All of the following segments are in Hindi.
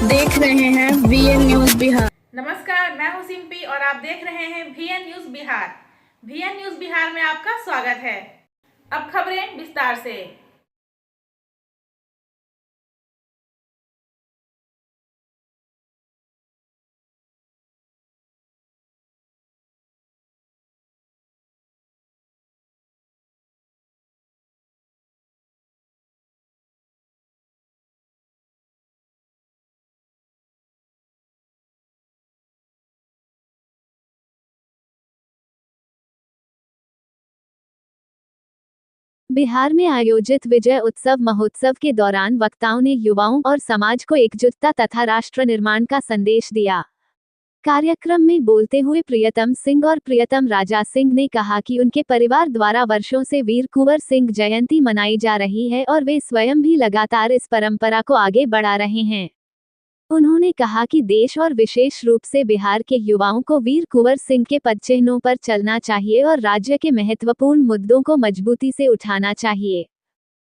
देख रहे हैं VN न्यूज बिहार। नमस्कार, मैं हूं सिंपी और आप देख रहे हैं VN news Bihar. VN news Bihar में आपका स्वागत है। अब खबरें विस्तार से। बिहार में आयोजित विजय उत्सव महोत्सव के दौरान वक्ताओं ने युवाओं और समाज को एकजुटता तथा राष्ट्र निर्माण का संदेश दिया। कार्यक्रम में बोलते हुए प्रियतम सिंह और प्रियतम राजा सिंह ने कहा कि उनके परिवार द्वारा वर्षों से वीर कुंवर सिंह जयंती मनाई जा रही है और वे स्वयं भी लगातार इस परंपरा को आगे बढ़ा रहे हैं। उन्होंने कहा कि देश और विशेष रूप से बिहार के युवाओं को वीर कुंवर सिंह के पदचिह्नों पर चलना चाहिए और राज्य के महत्वपूर्ण मुद्दों को मजबूती से उठाना चाहिए।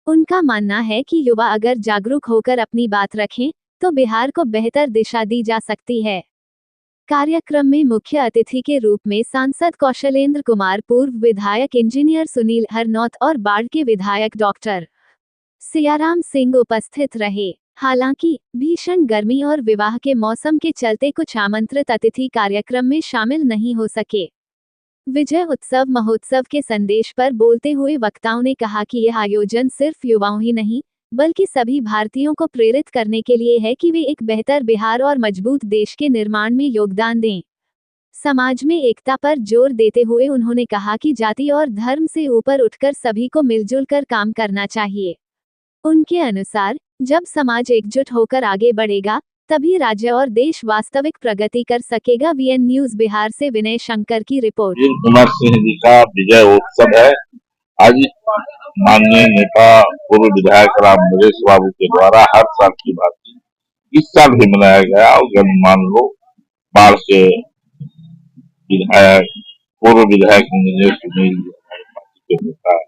उनका मानना है कि युवा अगर जागरूक होकर अपनी बात रखें तो बिहार को बेहतर दिशा दी जा सकती है। कार्यक्रम में मुख्य अतिथि के रूप में सांसद कौशलेंद्र कुमार, पूर्व विधायक इंजीनियर सुनील हरनौत और बाढ़ के विधायक डॉक्टर सियाराम सिंह उपस्थित रहे। हालांकि भीषण गर्मी और विवाह के मौसम के चलते कुछ आमंत्रित अतिथि कार्यक्रम में शामिल नहीं हो सके। विजय उत्सव महोत्सव के संदेश पर बोलते हुए वक्ताओं ने कहा कि यह आयोजन सिर्फ युवाओं ही नहीं बल्कि सभी भारतीयों को प्रेरित करने के लिए है कि वे एक बेहतर बिहार और मजबूत देश के निर्माण में योगदान दें। समाज में एकता पर जोर देते हुए उन्होंने कहा कि जाति और धर्म से ऊपर उठकर सभी को मिलजुल कर काम करना चाहिए। उनके अनुसार जब समाज एकजुट होकर आगे बढ़ेगा तभी राज्य और देश वास्तविक प्रगति कर सकेगा। VN न्यूज बिहार से विनय शंकर की रिपोर्ट। वीर कुंवर सिंह जी का विजय उत्सव है। आज माननीय नेता पूर्व विधायक राम नरेश बाबू के द्वारा हर साल की भांति इस साल भी मनाया गया और मान लो बाढ़ के विधायक पूर्व विधायक इंजीनियर सुनील के नेता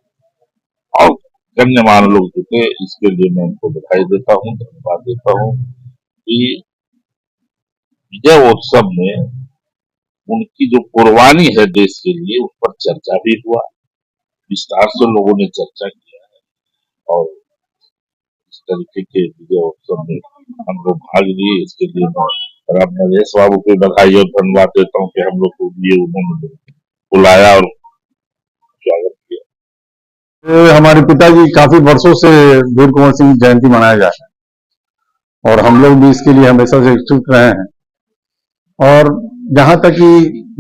और गण्यमान्य लोग जुटे। इसके लिए मैं उनको बधाई देता हूँ, धन्यवाद देता हूँ कि विजय उत्सव में उनकी जो कुर्बानी है देश के लिए उस पर चर्चा भी हुआ, विस्तार से लोगों ने चर्चा किया है और इस तरीके के विजय उत्सव में हम लोग भाग लिए। इसके लिए मैं राम नरेश बाबू को बधाई और धन्यवाद देता हूँ कि हम लोग को लिए उन्होंने बुलाया और स्वागत किया। हमारे पिताजी काफी वर्षों से वीर कुंवर सिंह जयंती मनाया जा रहा है और हम लोग भी इसके लिए हमेशा से इच्छुक रहे हैं। और जहां तक कि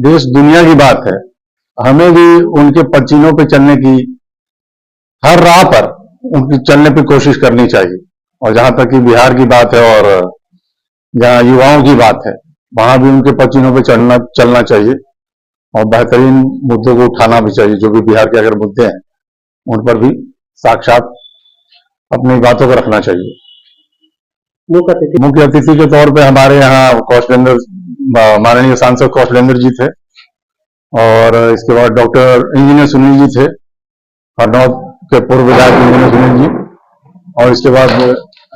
देश दुनिया की बात है, हमें भी उनके पदचिह्नों पे चलने की, हर राह पर उनकी चलने पे कोशिश करनी चाहिए। और जहां तक कि बिहार की बात है और जहां युवाओं की बात है, वहां भी उनके पदचिह्नों पे चलना चाहिए और बेहतरीन मुद्दों को उठाना भी चाहिए। जो भी बिहार के अगर मुद्दे हैं उन पर भी साक्षात अपनी बातों को रखना चाहिए। मुख्य अतिथि के तौर पे हमारे यहाँ कौशलेंद्र, माननीय सांसद कौशलेंद्र जी थे और इसके बाद डॉक्टर इंजीनियर सुनील जी थे, हरनौत के पूर्व विधायक इंजीनियर सुनील जी, और इसके बाद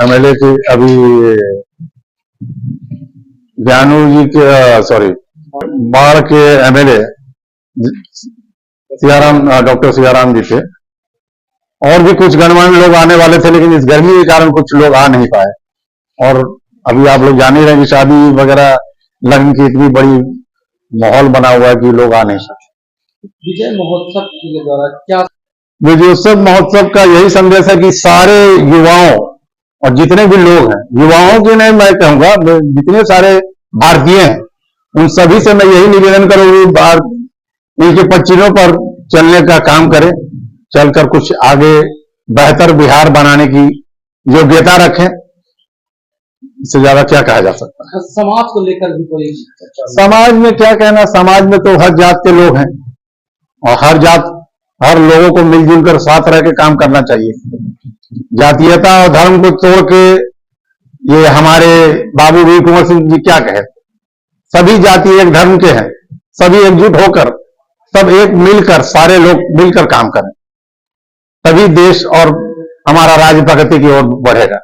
MLA के अभी ज्ञानू जी के बाढ़ के MLA डॉक्टर सियाराम जी थे और भी कुछ गणमान्य लोग आने वाले थे, लेकिन इस गर्मी के कारण कुछ लोग आ नहीं पाए। और अभी आप लोग जान ही रहे हैं कि शादी वगैरह लगन की इतनी बड़ी माहौल बना हुआ है कि लोग आ नहीं सकते। विजय महोत्सव के द्वारा क्या विजयोत्सव महोत्सव का यही संदेश है कि सारे युवाओं और जितने भी लोग हैं, युवाओं के नहीं मैं कहूंगा, जितने सारे भारतीय हैं उन सभी से मैं यही निवेदन करूंगा इनके पदचिह्नों पर चलने का काम करें, चलकर कुछ आगे बेहतर बिहार बनाने की योग्यता रखें। इससे ज्यादा क्या कहा जा सकता है। समाज को लेकर भी कोई समाज में क्या कहना, समाज में तो हर जात के लोग हैं और हर लोगों को मिलजुल कर साथ रह के काम करना चाहिए। जातीयता और धर्म को तोड़ के ये हमारे बाबू वीर कुंवर सिंह जी क्या कहे, सभी जाति एक धर्म के हैं, सभी एकजुट होकर सब एक मिलकर सारे लोग मिलकर काम करें, तभी देश और हमारा राज्य प्रगति की ओर बढ़ेगा।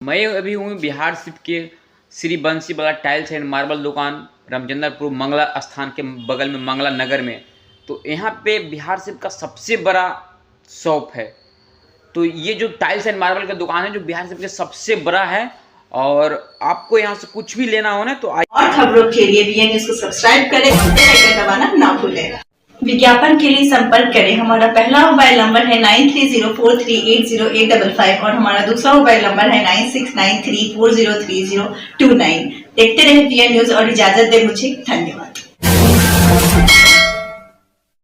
मैं अभी हूँ बिहार सिप के Shri Bansiwala tiles and marble दुकान रामचंद्रपुर मंगला स्थान के बगल में मंगला नगर में। तो यहाँ पे बिहार सिप का सबसे बड़ा शॉप है। तो ये जो टाइल्स एंड मार्बल का दुकान है जो बिहार सिप के सबसे बड़ा है, और आपको यहाँ से कुछ भी लेना हो ना तो और खबरों के लिए VN न्यूज़ को सब्सक्राइब करें और बेल आइकन दबाना ना भूलें। विज्ञापन के लिए संपर्क करें। हमारा पहला मोबाइल नंबर है 9304380855 और हमारा दूसरा मोबाइल नंबर है 9693403029। देखते रहे VN न्यूज़ और इजाजत दे मुझे। धन्यवाद।